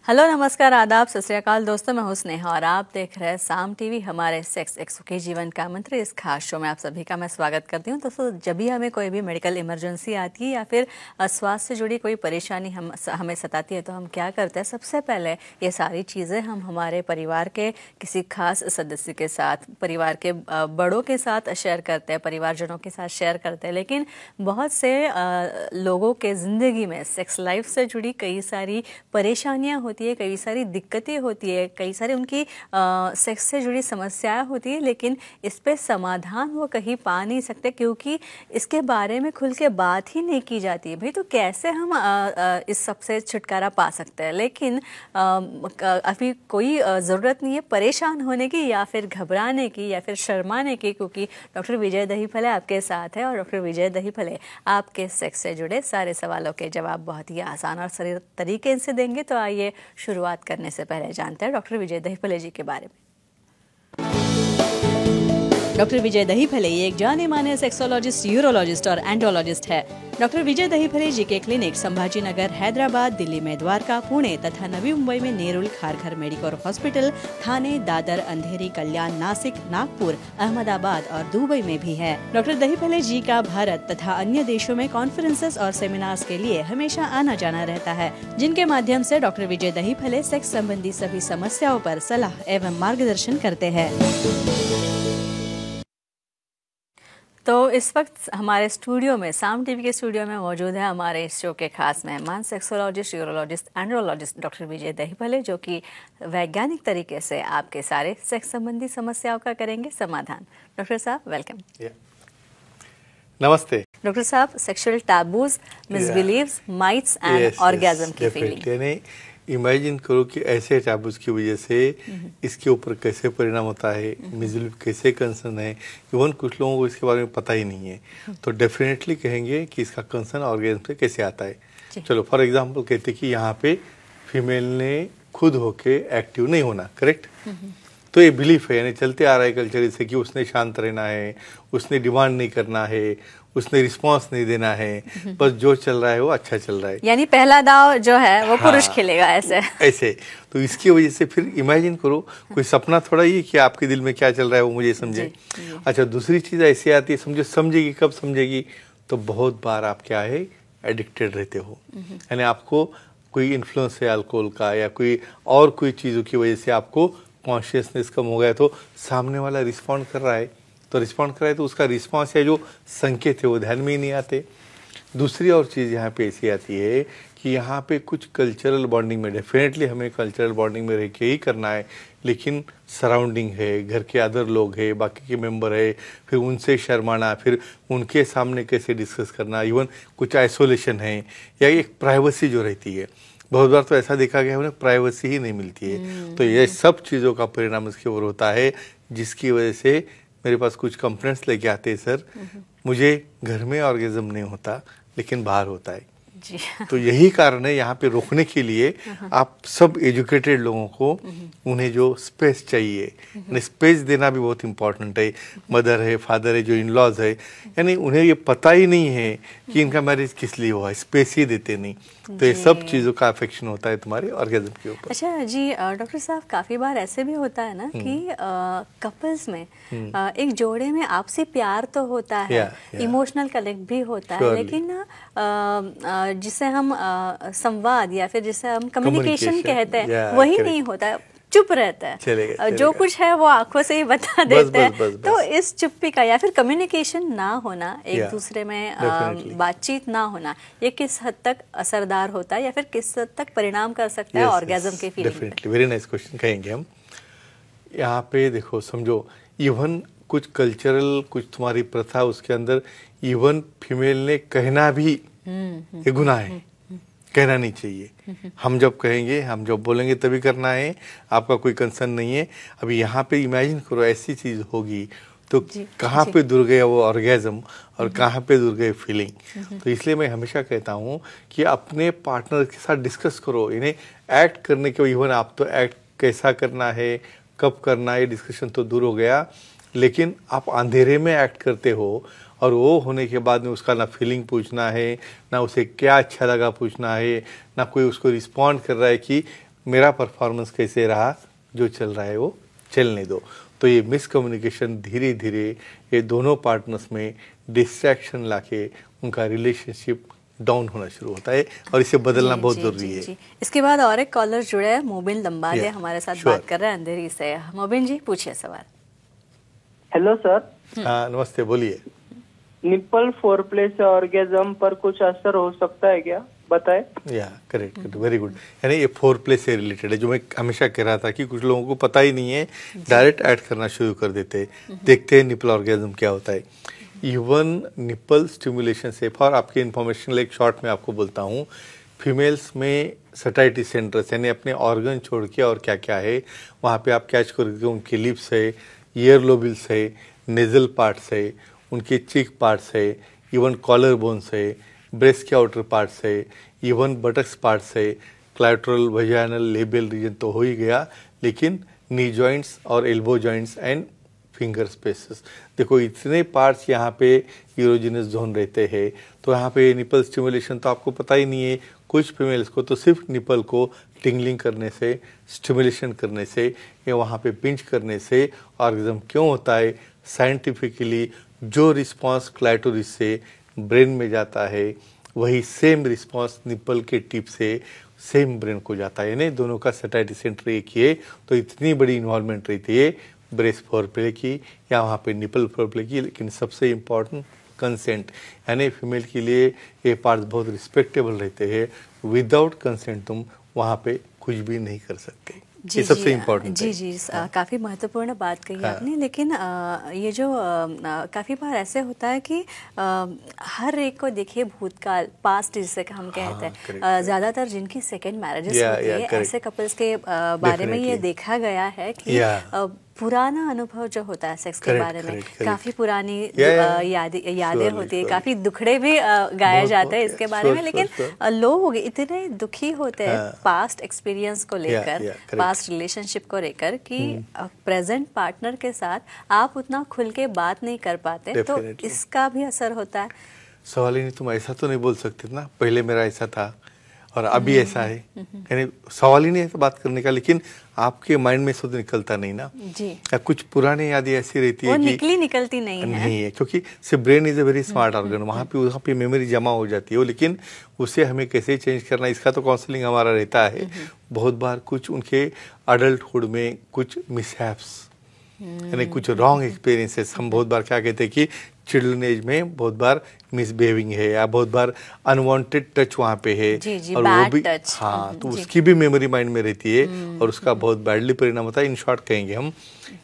Hello, नमस्कार, आदाब, सत श्री अकाल दोस्तों। मैं हूं स्नेहा और आप देख रहे हैं साम टीवी। हमारे सेक्स एक सुखी जीवन का मंत्र इस खास शो में आप सभी का मैं स्वागत करती हूं। दोस्तों, जब भी हमें कोई भी मेडिकल इमरजेंसी आती है या फिर स्वास्थ्य से जुड़ी कोई परेशानी हमें सताती है तो हम क्या करते हैं? सबसे पहले ये सारी चीज़ें हम हमारे परिवार के किसी खास सदस्य के साथ, परिवार के बड़ों के साथ शेयर करते हैं, परिवारजनों के साथ शेयर करते हैं। लेकिन बहुत से लोगों के ज़िंदगी में सेक्स लाइफ से जुड़ी कई सारी परेशानियाँ होती है, कई सारी दिक्कतें होती है, कई सारी उनकी सेक्स से जुड़ी समस्याएं होती है, लेकिन इस पे समाधान वो कहीं पा नहीं सकते क्योंकि इसके बारे में खुल के बात ही नहीं की जाती है। भाई, तो कैसे हम इस सब से छुटकारा पा सकते हैं? लेकिन अभी कोई ज़रूरत नहीं है परेशान होने की या फिर घबराने की या फिर शर्माने की, क्योंकि डॉक्टर विजय दहीफले आपके साथ है और डॉक्टर विजय दहीफले आपके सेक्स से जुड़े सारे सवालों के जवाब बहुत ही आसान और सरल तरीके से देंगे। तो आइए शुरुआत करने से पहले जानते हैं डॉक्टर विजय दहीफले जी के बारे में। डॉक्टर विजय दहीफले ये एक जाने माने सेक्सोलॉजिस्ट, यूरोलॉजिस्ट और एंड्रोलॉजिस्ट है। डॉक्टर विजय दहीफले जी के क्लिनिक संभाजी नगर, हैदराबाद, दिल्ली में द्वारका, पुणे तथा नवी मुंबई में नेरुल, खारघर मेडिकोर हॉस्पिटल, थाने, दादर, अंधेरी, कल्याण, नासिक, नागपुर, अहमदाबाद और दुबई में भी है। डॉक्टर दहीफले जी का भारत तथा अन्य देशों में कॉन्फ्रेंसेस और सेमिनार्स के लिए हमेशा आना जाना रहता है, जिनके माध्यम से डॉक्टर विजय दहीफले सेक्स संबंधी सभी समस्याओं पर सलाह एवं मार्गदर्शन करते हैं। तो इस वक्त हमारे स्टूडियो में, साम टीवी के स्टूडियो में मौजूद है हमारे इस शो के खास मेहमान, सेक्सोलॉजिस्ट, यूरोलॉजिस्ट, एंड्रोलॉजिस्ट डॉक्टर विजय दहीफले, जो कि वैज्ञानिक तरीके से आपके सारे सेक्स संबंधी समस्याओं का करेंगे समाधान। डॉक्टर साहब, वेलकम। नमस्ते डॉक्टर साहब, सेक्सुअल टैबूज, मिसबिलीव्स, माइथ्स एंड ऑर्गेज्म की फीलिंग। इमेजिन करो कि ऐसे टैबूज की वजह से इसके ऊपर कैसे परिणाम होता है, मिसबिलीव कैसे कंसर्न है। इवन कुछ लोगों को इसके बारे में पता ही नहीं है, तो डेफिनेटली कहेंगे कि इसका कंसर्न ऑर्गेज्म से कैसे आता है। चलो फॉर एग्जांपल कहते कि यहाँ पे फीमेल ने खुद होके एक्टिव नहीं होना, करेक्ट? तो ये बिलीफ है, यानी चलते आ रहा है कल्चर से कि उसने शांत रहना है, उसने डिमांड नहीं करना है, उसने रिस्पांस नहीं देना है, बस जो चल रहा है वो अच्छा चल रहा है, यानी पहला दाव जो है वो पुरुष खेलेगा ऐसे। तो इसकी वजह से फिर इमेजिन करो, कोई सपना थोड़ा ही कि आपके दिल में क्या चल रहा है वो मुझे समझे। अच्छा, दूसरी चीज ऐसी आती है, समझेगी कब समझेगी? तो बहुत बार आप क्या है, एडिक्टेड रहते हो, यानी आपको कोई इन्फ्लुएंस है अल्कोहल का या कोई और कोई चीज़ों की वजह से आपको कॉन्शियसनेस कम हो गया, तो सामने वाला रिस्पॉन्ड कर रहा है, तो उसका रिस्पॉन्स या जो संकेत है वो ध्यान में ही नहीं आते। दूसरी और चीज़ यहाँ पे ऐसी आती है कि यहाँ पे कुछ कल्चरल बॉन्डिंग में, डेफिनेटली हमें कल्चरल बॉन्डिंग में रह के ही करना है, लेकिन सराउंडिंग है, घर के अदर लोग है, बाकी के मेंबर है, फिर उनसे शर्माना, फिर उनके सामने कैसे डिस्कस करना, इवन कुछ आइसोलेशन है या एक प्राइवेसी जो रहती है। बहुत बार तो ऐसा देखा गया उन्हें प्राइवेसी ही नहीं मिलती है। तो ये सब चीज़ों का परिणाम इसके ऊपर होता है, जिसकी वजह से मेरे पास कुछ कंप्लेंट्स लेके आते हैं, सर मुझे घर में ऑर्गेज्म नहीं होता लेकिन बाहर होता है जी। तो यही कारण है, यहाँ पे रोकने के लिए आप सब एजुकेटेड लोगों को उन्हें जो स्पेस चाहिए, स्पेस देना भी बहुत इंपॉर्टेंट है। मदर है, फादर है, जो इन लॉज है, यानी उन्हें ये पता ही नहीं है कि इनका मैरिज किस लिए हुआ है, स्पेस ही देते नहीं, तो ये सब चीज़ों का अफेक्शन होता है तुम्हारे ऑर्गेज्म के ऊपर। अच्छा जी, डॉक्टर साहब, काफ़ी बार ऐसे भी होता है ना कि कपल्स में एक जोड़े में आपसी प्यार तो होता है, इमोशनल कनेक्ट भी होता है, लेकिन जिसे हम संवाद या फिर जिसे हम कम्युनिकेशन कहते हैं वही नहीं होता, चुप रहता है, चलेगा। जो कुछ है वो आंखों से ही बता देते हैं। तो इस चुप्पी का या फिर कम्युनिकेशन ना होना, एक दूसरे में बातचीत ना होना, ये किस हद तक असरदार होता है या फिर किस हद तक परिणाम कर सकता है ऑर्गेज्म के फीलिंग पे? डेफिनेटली, वेरी नाइस क्वेश्चन कहेंगे हम। यहाँ पे देखो, समझो इवन कुछ कल्चरल, कुछ तुम्हारी प्रथा, उसके अंदर इवन फीमेल ने कहना भी ये गुनाह है, कहना नहीं चाहिए। हम जब कहेंगे, हम जब बोलेंगे तभी करना है, आपका कोई कंसर्न नहीं है। अभी यहाँ पे इमेजिन करो ऐसी चीज़ होगी तो कहाँ पे दूर गया वो ऑर्गेज्म और कहाँ पे दूर गई फीलिंग। तो इसलिए मैं हमेशा कहता हूँ कि अपने पार्टनर के साथ डिस्कस करो, इन्हें एक्ट करने के, इवन आप तो एक्ट कैसा करना है, कब करना है, डिस्कशन तो दूर हो गया, लेकिन आप अंधेरे में एक्ट करते हो और वो होने के बाद में उसका ना फीलिंग पूछना है, ना उसे क्या अच्छा लगा पूछना है, ना कोई उसको रिस्पॉन्ड कर रहा है कि मेरा परफॉर्मेंस कैसे रहा, जो चल रहा है वो चलने दो। तो ये मिसकम्युनिकेशन धीरे धीरे ये दोनों पार्टनर्स में डिस्ट्रैक्शन लाके उनका रिलेशनशिप डाउन होना शुरू होता है और इसे बदलना बहुत जरूरी है। इसके बाद और एक कॉलर जुड़े हैं, मोबिन लंबादे हमारे साथ बात कर रहे हैं अंधेरी से। मोबिन जी पूछिए सवाल। Hello sir. हाँ नमस्ते, बोलिए। निप्पल फोरप्ले से ऑर्गेजम पर कुछ असर हो सकता है क्या, बताएं। या करेक्ट, वेरी गुड। यानी ये फोरप्ले से रिलेटेड है, जो मैं हमेशा कह रहा था कि कुछ लोगों को पता ही नहीं है, डायरेक्ट ऐड करना शुरू कर देते, देखते हैं निप्पल ऑर्गेजम क्या होता है। इवन निप्पल स्टिमुलेशन से, फॉर आपकी इन्फॉर्मेशन एक शॉर्ट में आपको बोलता हूँ, फीमेल्स में सटाइटी सेंटर्स यानी अपने ऑर्गन छोड़ के और क्या क्या है वहाँ पे आप कैच करके उनके लिप्स है, ईयर लोबिल्स है, नेजल पार्ट्स है, उनके चीक पार्ट्स है, इवन कॉलर बोन्स है, ब्रेस्ट के आउटर पार्ट्स है, इवन बटक्स पार्ट्स है, क्लैटरल वजाइनल लेबियल रीजन तो हो ही गया, लेकिन नी जॉइंट्स और elbow joints and finger spaces. देखो इतने पार्ट्स यहाँ पे यूरोजिनस जोन रहते हैं, तो यहाँ पे निपल स्टिमुलेशन तो आपको पता ही नहीं है। कुछ फीमेल्स को तो सिर्फ निपल को टिंगलिंग करने से, स्टिमुलेशन करने से या वहाँ पे पिंच करने से ऑर्गेजम क्यों होता है, साइंटिफिकली जो रिस्पॉन्स क्लाइटोरिस से ब्रेन में जाता है वही सेम रिस्पॉन्स निपल के टिप से सेम ब्रेन को जाता है। यानी दोनों का सटाइटी सेंटर एक ही है, तो इतनी बड़ी इन्वॉल्वमेंट रहती है ब्रेस्ट फोरप्ले की या वहाँ पे निपल फोरप्ले की। लेकिन सबसे इम्पॉर्टेंट कंसेंट, यानी फीमेल के लिए ये पार्ट्स बहुत रिस्पेक्टेबल रहते हैं। विदाउट कंसेंट तुम वहाँ पे कुछ भी नहीं कर सकते। ये सबसे इम्पोर्टेंट जी जी काफ़ी महत्वपूर्ण बात कही आपने। लेकिन ये जो काफ़ी बार ऐसे होता है कि हर एक को देखिए भूतकाल, पास्ट जिसे हम कहते हैं, ज़्यादातर जिनकी सेकेंड मैरिजेस होती है ऐसे कपल्स के बारे में ये देखा गया है कि पुराना अनुभव जो होता है सेक्स के बारे में, काफी पुरानी यादें होती है, काफी दुखड़े भी गाए जाते हैं इसके बारे में। लेकिन लोग इतने दुखी होते हैं पास्ट एक्सपीरियंस को लेकर, पास्ट रिलेशनशिप को लेकर, कि प्रेजेंट पार्टनर के साथ आप उतना खुल के बात नहीं कर पाते, तो इसका भी असर होता है। सवाल ही नहीं, तुम ऐसा तो नहीं बोल सकते ना, पहले मेरा ऐसा था और अभी ऐसा है। यानी सवाल ही नहीं है तो बात करने का, लेकिन आपके माइंड में से तो निकलता नहीं ना जी। या कुछ पुरानी यादें ऐसी रहती है कि निकलती नहीं है, क्योंकि brain is a very smart organ, वहाँ पे मेमोरी जमा हो जाती है। लेकिन उसे हमें कैसे चेंज करना, इसका तो काउंसलिंग हमारा रहता है। बहुत बार कुछ उनके अडल्टहुड में कुछ मिसहैप्स यानी कुछ रॉन्ग एक्सपीरियंसेस, हम बहुत बार क्या कहते हैं कि चिल्ड्रन एज में बहुत बार मिसबिहेविंग है या बहुत बार अनवांटेड टच वहाँ पे है और वो भी हाँ, तो उसकी भी मेमोरी माइंड में रहती है और उसका बहुत बैडली परिणाम होता है। इन शॉर्ट कहेंगे हम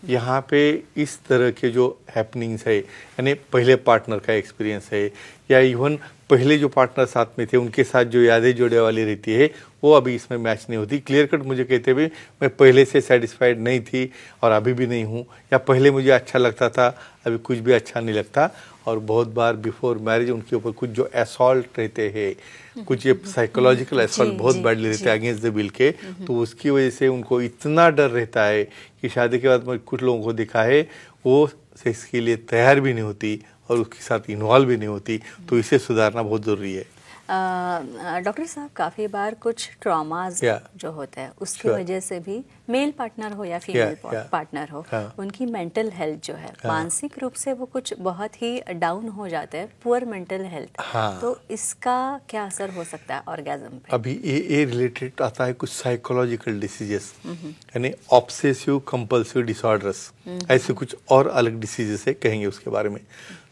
यहाँ पे इस तरह के जो हैपनिंग्स है, यानी पहले पार्टनर का एक्सपीरियंस है या इवन पहले जो पार्टनर साथ में थे उनके साथ जो यादें जोड़े वाली रहती है वो अभी इसमें मैच नहीं होती। क्लियर कट मुझे कहते हुए मैं पहले से सेटिस्फाइड नहीं थी और अभी भी नहीं हूँ, या पहले मुझे अच्छा लगता था अभी कुछ भी अच्छा नहीं लगता। और बहुत बार बिफोर मैरिज उनके ऊपर कुछ जो असॉल्ट रहते हैं, कुछ ये साइकोलॉजिकल असॉल्ट बहुत बैडली रहते हैं अगेंस्ट द विल के, तो उसकी वजह से उनको इतना डर रहता है कि शादी के बाद मैं कुछ लोगों को देखा है वो सेक्स के लिए तैयार भी नहीं होती और उसके साथ इन्वॉल्व भी नहीं होती। तो इसे सुधारना बहुत ज़रूरी है। डॉक्टर साहब, काफ़ी बार कुछ ट्रॉमाज जो होते हैं उसकी वजह से भी मेल पार्टनर हो या फीमेल पार्टनर हो, उनकी मेंटल हेल्थ जो है मानसिक रूप से वो कुछ बहुत ही डाउन हो जाते हैं, पुअर मेंटल हेल्थ। तो इसका क्या असर हो सकता है ऑर्गेज्म पे? अभी ये रिलेटेड आता है कुछ साइकोलॉजिकल डिसीजेस, यानी ऑब्सेसिव कंपल्सिव डिसऑर्डर्स, ऐसे कुछ और अलग डिसीजेस है, कहेंगे उसके बारे में।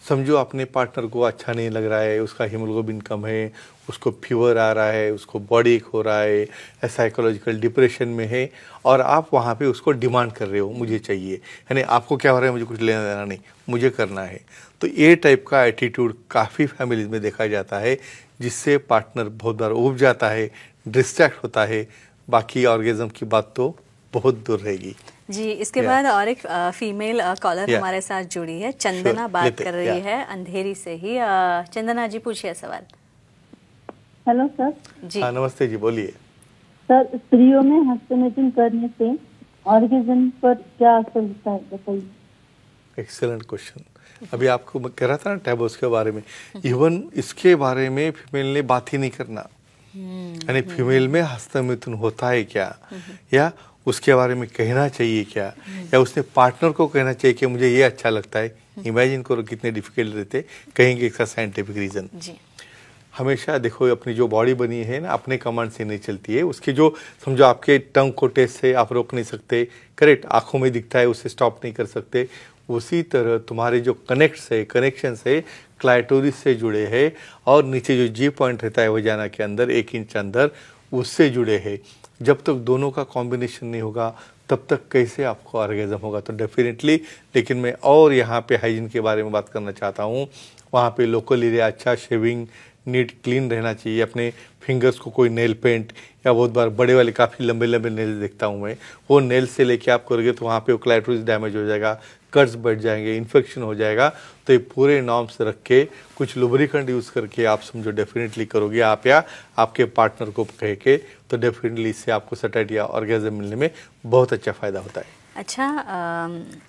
समझो अपने पार्टनर को अच्छा नहीं लग रहा है, उसका हीमोग्लोबिन कम है, उसको फीवर आ रहा है, उसको बॉडी एक हो रहा है, साइकोलॉजिकल डिप्रेशन में है और आप वहाँ पे उसको डिमांड कर रहे हो मुझे चाहिए, यानी आपको क्या हो रहा है मुझे कुछ लेना देना नहीं, मुझे करना है। तो ये टाइप का एटीट्यूड काफ़ी फैमिलीज में देखा जाता है, जिससे पार्टनर बहुत बार उब जाता है, डिस्ट्रैक्ट होता है। बाकी ऑर्गेज्म की बात तो बहुत दूर रहेगी जी। इसके बाद और एक फीमेल कॉलर हमारे साथ जुड़ी है, चंदना बात कर रही है अंधेरी से ही। चंदना जी पूछिए सवाल। हेलो सर जी। हाँ नमस्ते जी, बोलिए। सर, स्त्रियों में हस्तमैचिंग करने से ऑर्गेज्म पर क्या असर होता है, बताइए। Excellent question. अभी आपको मैं कह रहा था ना टैबूज के बारे में, इवन इसके बारे में फीमेल ने बात ही नहीं करना, यानी फीमेल में हस्तमिथुन होता है क्या, या उसके बारे में कहना चाहिए क्या, या उसने पार्टनर को कहना चाहिए कि मुझे ये अच्छा लगता है। इमेजिन करो कितने डिफिकल्ट रहते, कहेंगे इसका साइंटिफिक रीजन। हमेशा देखो अपनी जो बॉडी बनी है ना, अपने कमांड से नहीं चलती है। उसके जो समझो आपके टंग को टेस्ट से आप रोक नहीं सकते, करेक्ट, आंखों में दिखता है उससे स्टॉप नहीं कर सकते। उसी तरह तुम्हारे जो कनेक्शन से क्लाइटोरिस से जुड़े हैं, और नीचे जो जी पॉइंट रहता है वजाना के अंदर 1 इंच अंदर, उससे जुड़े हैं। जब तक दोनों का कॉम्बिनेशन नहीं होगा तब तक कैसे आपको ऑर्गेज़म होगा। तो डेफिनेटली, लेकिन मैं और यहाँ पे हाइजीन के बारे में बात करना चाहता हूँ। वहाँ पे लोकल एरिया अच्छा शेविंग नीट क्लीन रहना चाहिए। अपने फिंगर्स को कोई नेल पेंट, या बहुत बार बड़े वाले काफ़ी लंबे लंबे नेल्स देखता हूँ मैं, वो नेल से लेके आप करोगे तो वहाँ पे वो क्लाइटोरिस डैमेज हो जाएगा, कट्स बढ़ जाएंगे, इन्फेक्शन हो जाएगा। तो ये पूरे नॉर्म्स रख के कुछ लुब्रिकेंट यूज़ करके आप समझो डेफिनेटली करोगे आप, या आपके पार्टनर को कह के, तो डेफिनेटली इससे आपको सैटिस्फैक्शन या ऑर्गेज़म मिलने में बहुत अच्छा फ़ायदा होता है। अच्छा,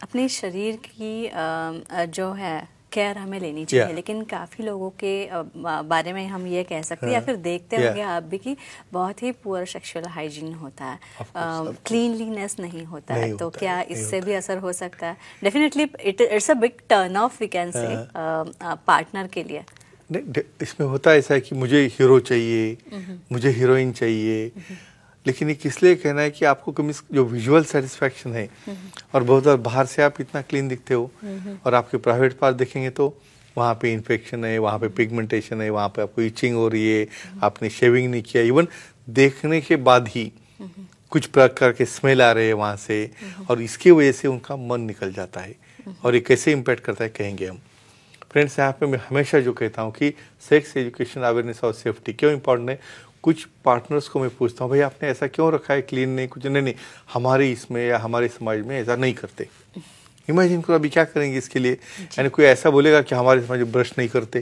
अपने शरीर की जो है केयर हमें लेनी चाहिए, लेकिन काफ़ी लोगों के बारे में हम ये कह सकते हैं, या फिर देखते होंगे आप भी कि बहुत ही पुअर सेक्सुअल हाइजीन होता है, क्लीनलीनेस नहीं होता है। तो क्या इससे भी असर हो सकता है? Definitely it's a big turn off we can say partner के लिए। नहीं, इसमें होता ऐसा है कि मुझे हीरो चाहिए, मुझे हीरोइन चाहिए, लेकिन ये किस लिए कहना है कि आपको कभी जो विजुअल सेटिस्फैक्शन है, और बहुत बार बाहर से आप इतना क्लीन दिखते हो और आपके प्राइवेट पार्ट देखेंगे तो वहाँ पे इन्फेक्शन है, वहाँ पे पिगमेंटेशन है, वहाँ पे आपको इचिंग हो रही है, आपने शेविंग नहीं किया, इवन देखने के बाद ही कुछ प्रकार के स्मेल आ रहे हैं वहाँ से, और इसकी वजह से उनका मन निकल जाता है। और ये कैसे इम्पैक्ट करता है कहेंगे हम। फ्रेंड्स, यहाँ पे मैं हमेशा जो कहता हूँ कि सेक्स एजुकेशन, अवेयरनेस और सेफ्टी क्यों इंपॉर्टेंट है। कुछ पार्टनर्स को मैं पूछता हूँ, भाई आपने ऐसा क्यों रखा है, क्लीन नहीं, कुछ नहीं, हमारे इसमें या हमारे समाज में ऐसा नहीं करते। इमेजिन करो अभी क्या करेंगे इसके लिए। यानी कोई ऐसा बोलेगा कि हमारे समाज में ब्रश नहीं करते,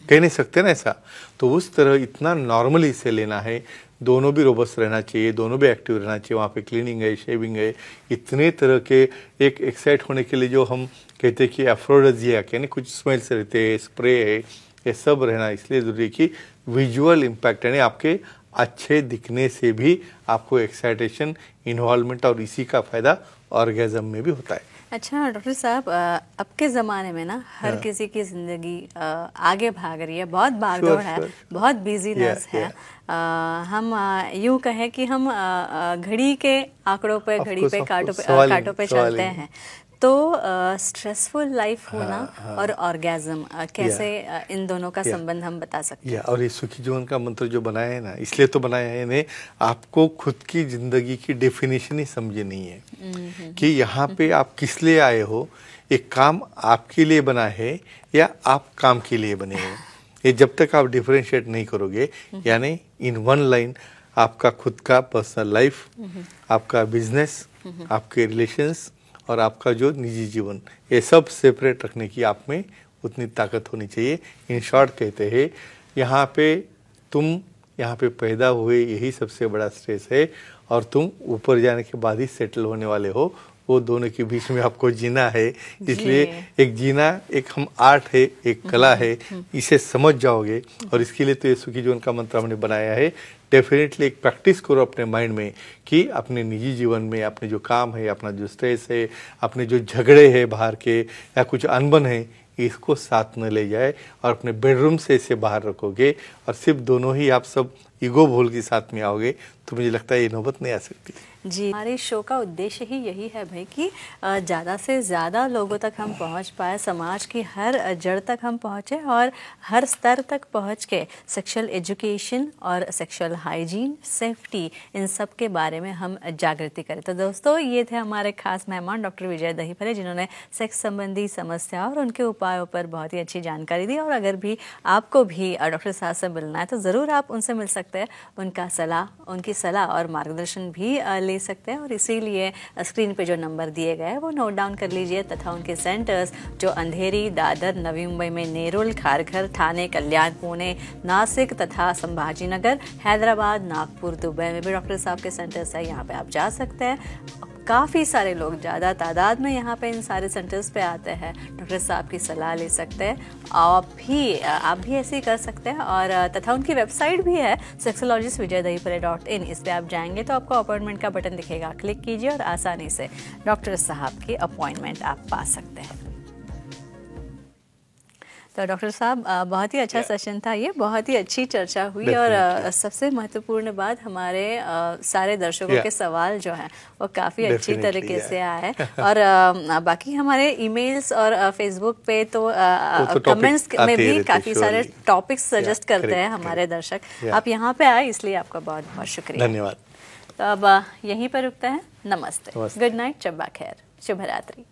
कह नहीं सकते ना ऐसा। तो उस तरह इतना नॉर्मली इसे लेना है, दोनों भी रोबस्ट रहना चाहिए, दोनों भी एक्टिव रहना चाहिए। वहाँ पे क्लीनिंग है, शेविंग है, इतने तरह के एक एक्साइट होने के लिए जो हम कहते हैं कि एफ्रोडिजियाक, यानी कुछ स्मेल से रहते हैं, स्प्रे है, ये सब रहना इसलिए ज़रूरी है कि विजुअल इम्पैक्ट, यानी आपके अच्छे दिखने से भी आपको एक्साइटेशन, इन्वॉल्वमेंट, और इसी का फ़ायदा ऑर्गेज़म में भी होता है। अच्छा डॉक्टर साहब, अब के ज़माने में ना हर किसी की ज़िंदगी आगे भाग रही है, बहुत भागदौड़ है, बहुत बिजीनेस है। हम यूँ कहें कि हम घड़ी के आंकड़ों पे, घड़ी पे, कांटों पे चलते हैं। तो स्ट्रेसफुल लाइफ होना और ऑर्गेज़म, कैसे इन दोनों का संबंध हम बता सकते हैं? और ये सुखी जीवन का मंत्र जो बनाया है ना, इसलिए तो बनाया है इन्हें, आपको खुद की जिंदगी की डेफिनेशन ही समझे नहीं है कि यहाँ पे आप किस लिए आए हो। एक काम आपके लिए बना है या आप काम के लिए बने हो, ये जब तक आप डिफरेंशिएट नहीं करोगे, यानी इन वन लाइन आपका खुद का पर्सनल लाइफ, आपका बिजनेस, आपके रिलेशंस और आपका जो निजी जीवन, ये सब सेपरेट रखने की आप में उतनी ताकत होनी चाहिए। इन शॉर्ट कहते हैं, यहाँ पे पैदा हुए यही सबसे बड़ा स्ट्रेस है, और तुम ऊपर जाने के बाद ही सेटल होने वाले हो। वो दोनों के बीच में आपको जीना है। इसलिए एक जीना, एक हम आर्ट है, एक कला है, इसे समझ जाओगे। और इसके लिए तो ये सुखी जीवन का मंत्र हमने बनाया है। डेफिनेटली एक प्रैक्टिस करो अपने माइंड में कि अपने निजी जीवन में अपने जो काम है, अपना जो स्ट्रेस है, अपने जो झगड़े हैं बाहर के या कुछ अनबन है, इसको साथ में ले जाए और अपने बेडरूम से इसे बाहर रखोगे, और सिर्फ दोनों ही आप सब ईगो भूल के साथ में आओगे, तो मुझे लगता है ये नौबत नहीं आ सकती। जी, हमारे शो का उद्देश्य ही यही है भाई कि ज़्यादा से ज़्यादा लोगों तक हम पहुंच पाए, समाज की हर जड़ तक हम पहुंचे और हर स्तर तक पहुंच के सेक्सुअल एजुकेशन और सेक्सुअल हाइजीन, सेफ्टी, इन सब के बारे में हम जागृति करें। तो दोस्तों, ये थे हमारे खास मेहमान डॉक्टर विजय दहीफले, जिन्होंने सेक्स संबंधी समस्या और उनके उपायों पर बहुत ही अच्छी जानकारी दी। और अगर भी आपको भी डॉक्टर साहब से मिलना है तो ज़रूर आप उनसे मिल सकते हैं। उनकी सलाह और मार्गदर्शन भी ले सकते हैं। और इसीलिए स्क्रीन पे जो नंबर दिए गए हैं वो नोट डाउन कर लीजिए, तथा उनके सेंटर्स जो अंधेरी, दादर, नवी मुंबई में नेरुल, खारघर, ठाणे, कल्याण, पुणे, नासिक तथा संभाजीनगर, हैदराबाद, नागपुर, दुबई में भी डॉक्टर साहब के सेंटर्स है। यहाँ पे आप जा सकते हैं। काफ़ी सारे लोग ज़्यादा तादाद में यहाँ पे इन सारे सेंटर्स पे आते हैं। डॉक्टर साहब की सलाह ले सकते हैं। आप भी ऐसे ही कर सकते हैं। और तथा उनकी वेबसाइट भी है sexologist.vijaydahipulle.in। इस पर आप जाएंगे तो आपको अपॉइंटमेंट का बटन दिखेगा, क्लिक कीजिए और आसानी से डॉक्टर साहब की अपॉइंटमेंट आप पा सकते हैं। तो डॉक्टर साहब बहुत ही अच्छा सेशन था ये, बहुत ही अच्छी चर्चा हुई और सबसे महत्वपूर्ण बात हमारे सारे दर्शकों के सवाल जो हैं वो काफ़ी अच्छी तरीके से आए और बाकी हमारे ईमेल्स और फेसबुक पे तो कमेंट्स में भी काफ़ी सारे टॉपिक्स सजेस्ट करते हैं हमारे दर्शक। आप यहाँ पे आए इसलिए आपका बहुत बहुत शुक्रिया, धन्यवाद। तो अब यहीं पर रुकते हैं। नमस्ते, गुड नाइट, शब्बा खैर, शुभ रात्रि।